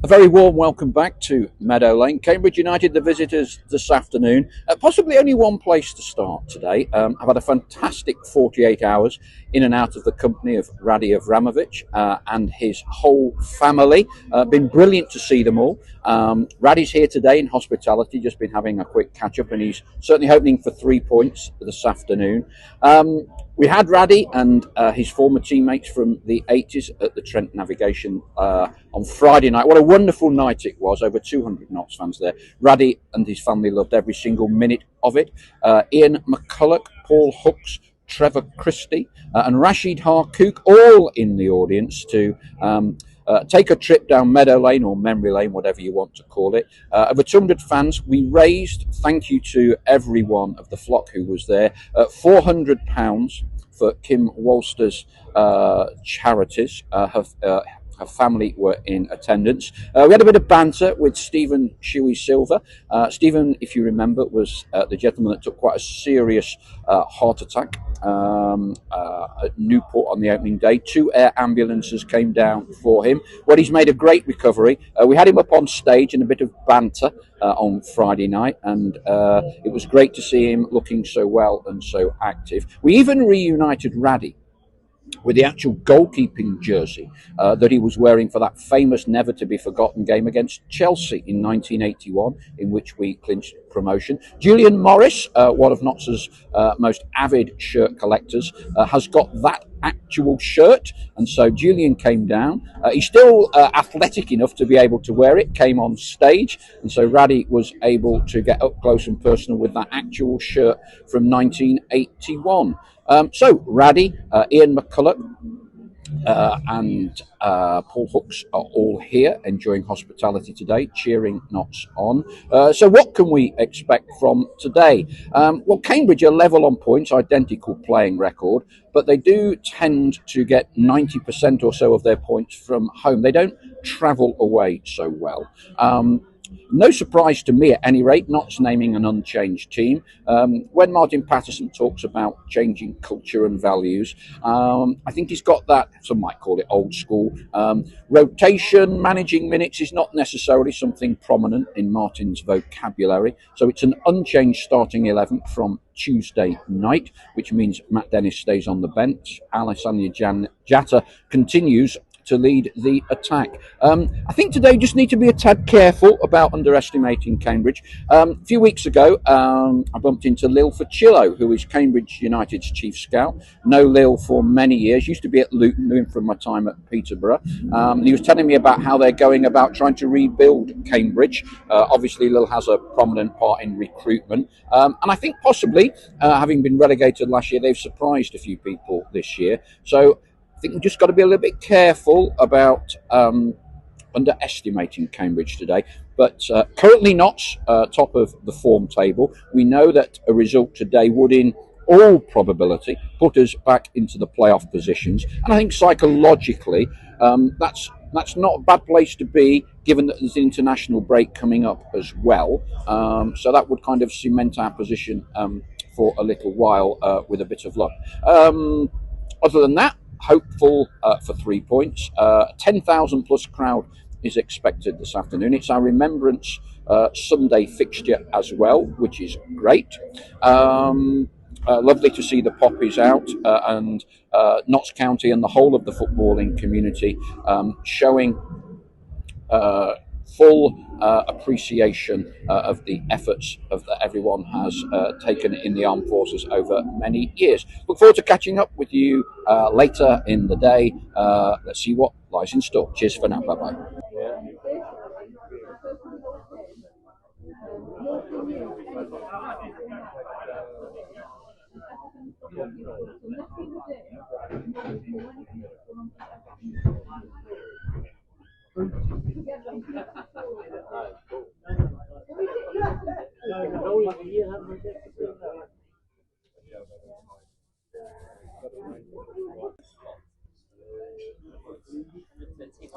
A very warm welcome back to Meadow Lane. Cambridge United, the visitors this afternoon. Possibly only one place to start today. I've had a fantastic 48 hours in and out of the company of Raddy Ramovich and his whole family. Been brilliant to see them all. Raddy's here today in hospitality, just been having a quick catch up, and he's certainly hoping for 3 points this afternoon. We had Raddy and his former teammates from the 80s at the Trent Navigation on Friday night. What a wonderful night it was. Over 200 Notts fans there. Raddy and his family loved every single minute of it. Ian McCulloch, Paul Hooks, Trevor Christie and Rashid Harkook all in the audience to take a trip down Meadow Lane or Memory Lane, whatever you want to call it. Over 200 fans. We raised, thank you to every one of the flock who was there, £400 for Kim Wolster's charities. Her family were in attendance. We had a bit of banter with Stephen Shuey Silver. Stephen, if you remember, was the gentleman that took quite a serious heart attack at Newport on the opening day. 2 air ambulances came down for him. Well, he's made a great recovery. We had him up on stage in a bit of banter on Friday night, and it was great to see him looking so well and so active. We even reunited Raddy with the actual goalkeeping jersey that he was wearing for that famous never-to-be-forgotten game against Chelsea in 1981, in which we clinched promotion. Julian Morris, one of Notts' most avid shirt collectors, has got that actual shirt, and so Julian came down. He's still athletic enough to be able to wear it, came on stage, and so Raddy was able to get up close and personal with that actual shirt from 1981. So Raddy, Ian McCulloch and Paul Hooks are all here enjoying hospitality today, cheering Notts on. So what can we expect from today? Well, Cambridge are level on points, identical playing record, but they do tend to get 90% or so of their points from home. They don't travel away so well. No surprise to me, at any rate, Notts naming an unchanged team. When Martin Patterson talks about changing culture and values, I think he's got that, some might call it old school. Rotation, managing minutes is not necessarily something prominent in Martin's vocabulary. So it's an unchanged starting 11 from Tuesday night, which means Matt Dennis stays on the bench. Alessandro Jatta continues to lead the attack. I think today you just need to be a tad careful about underestimating Cambridge. A few weeks ago, I bumped into Lil Facillo, who is Cambridge United's chief scout. Know Lil for many years, used to be at Luton, knew him from my time at Peterborough. He was telling me about how they're going about trying to rebuild Cambridge. Obviously, Lil has a prominent part in recruitment. And I think possibly, having been relegated last year, they've surprised a few people this year. So I think we've just got to be a little bit careful about underestimating Cambridge today. But currently Notts top of the form table. We know that a result today would, in all probability, put us back into the playoff positions. And I think psychologically, that's not a bad place to be, given that there's an international break coming up as well. So that would kind of cement our position for a little while with a bit of luck. Other than that, hopeful for 3 points. 10,000 plus crowd is expected this afternoon. It's our Remembrance Sunday fixture as well, which is great. Lovely to see the poppies out and Notts County and the whole of the footballing community showing full appreciation of the efforts that everyone has taken in the armed forces over many years. Look forward to catching up with you later in the day. Let's see what lies in store. Cheers for now. Bye-bye.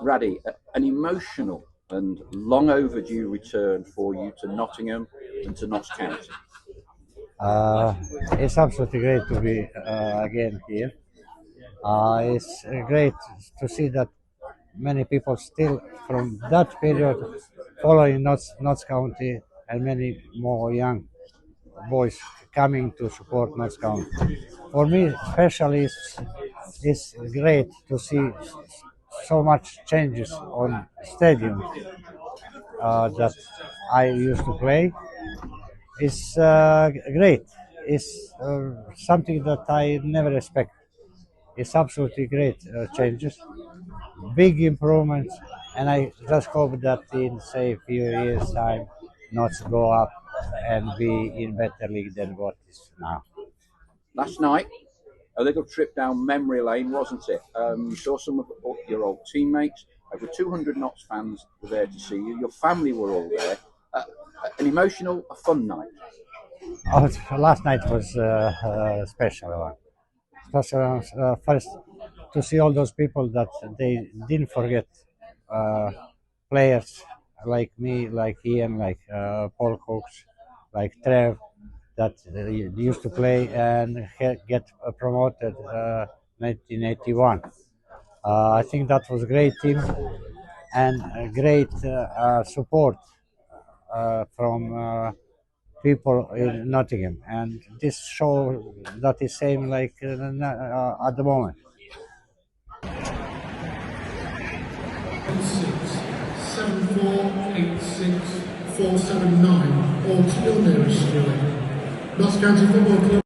Raddy, an emotional and long overdue return for you to Nottingham and to Notts County. It's absolutely great to be again here. It's great to see that many people still from that period following Notts County, and many more young boys coming to support Notts County. For me, especially, it's great to see so much changes on stadium that I used to play. It's great. It's something that I never expect. It's absolutely great changes, big improvements, and I just hope that in say few years time, not go up and be in better league than what is now. Last night, a little trip down memory lane, wasn't it? You saw some of your old teammates. Over 200 Notts fans were there to see you. Your family were all there. Uh, an emotional, a fun night. Oh, last night was a special one. Special first to see all those people that they didn't forget uh, players like me, like Ian, like Paul Cooks, like Trev, that used to play and get promoted 1981. I think that was a great team and a great support from people in Nottingham, and this show that is same like at the moment. 7486 479 or to your nearest school. Notts County Football Club.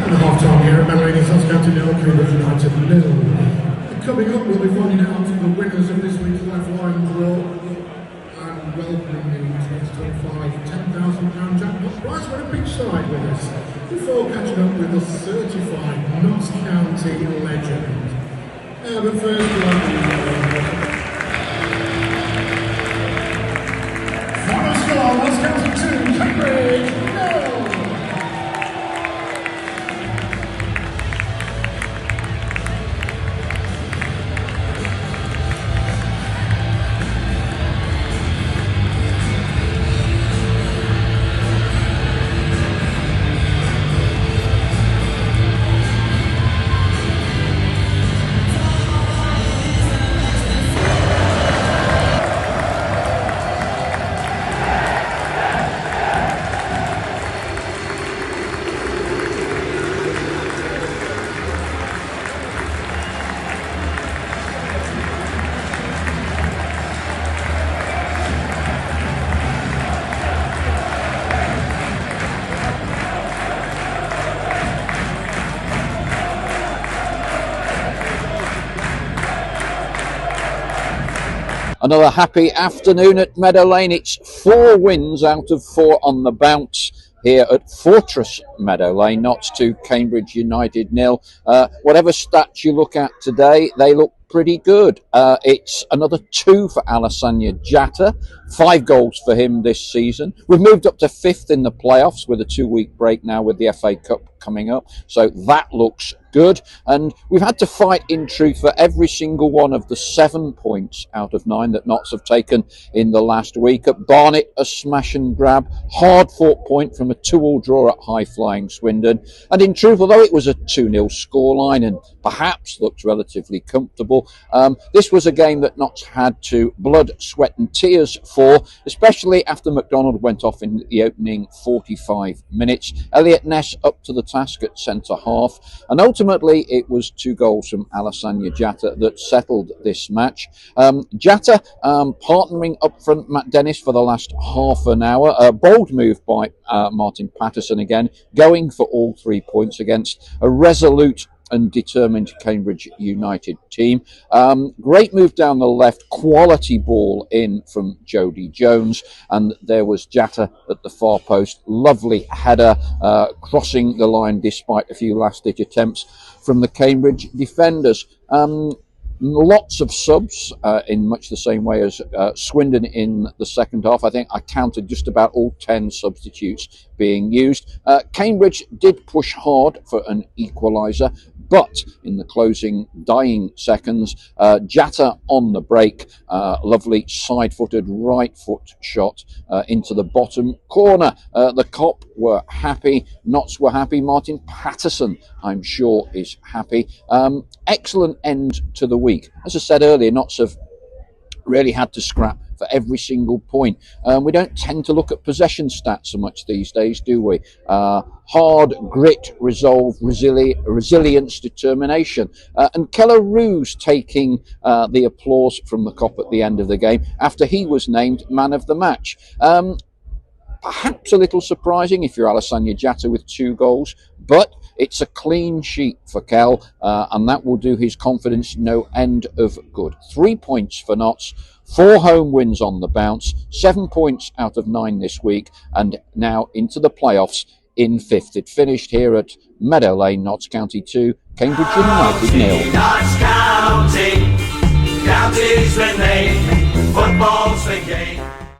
And half-time here at Meadow Lane, Notts County 0, Cambridge United 0. Coming up, we'll be finding out the winners of this week's Lifeline draw and welcoming the 2025 £10,000 jackpot prize for a big side with us before catching up with the certified Notts County legend. But first, final score, Notts County 2, Cambridge 0. Another happy afternoon at Meadow Lane. It's 4 wins out of 4 on the bounce here at Fortress Meadow Lane. Notts 2, Cambridge United 0. Whatever stats you look at today, they look pretty good. It's another 2 for Alessandro Jatta. 5 goals for him this season. We've moved up to 5th in the playoffs with a 2-week break now with the FA Cup coming up. So that looks good. And we've had to fight in truth for every single one of the 7 points out of 9 that Notts have taken in the last week. At Barnet, a smash and grab, hard fought point from a 2-2 draw at high flying Swindon. And in truth, although it was a 2-0 scoreline and perhaps looked relatively comfortable, this was a game that Notts had to blood, sweat and tears for, especially after McDonald went off in the opening 45 minutes. Elliot Ness up to the task at centre half, and ultimately it was 2 goals from Alessandro Jatta that settled this match. Jatta partnering up front Matt Dennis for the last half an hour. A bold move by Martin Patterson again, going for all 3 points against a resolute and determined Cambridge United team. Great move down the left, quality ball in from Jody Jones, and there was Jatta at the far post. Lovely header, crossing the line despite a few last-ditch attempts from the Cambridge defenders. Lots of subs in much the same way as Swindon in the second half. I think I counted just about all 10 substitutes being used. Cambridge did push hard for an equaliser, but in the closing dying seconds, Jatta on the break, lovely side-footed right foot shot into the bottom corner. The Cop were happy, Notts were happy, Martin Patterson, I'm sure, is happy. Excellent end to the week. As I said earlier, Notts have really had to scrap for every single point. We don't tend to look at possession stats so much these days, do we? Hard, grit, resolve, resilience, determination. And Keller Roos taking the applause from the Cop at the end of the game after he was named man of the match. Perhaps a little surprising if you're Alassane Jatta with 2 goals, but it's a clean sheet for Kel, and that will do his confidence no end of good. 3 points for Notts, 4 home wins on the bounce, 7 points out of 9 this week, and now into the playoffs in 5th. It finished here at Meadow Lane, Notts County 2, Cambridge United 0. Notts County, counties remain, football's the game.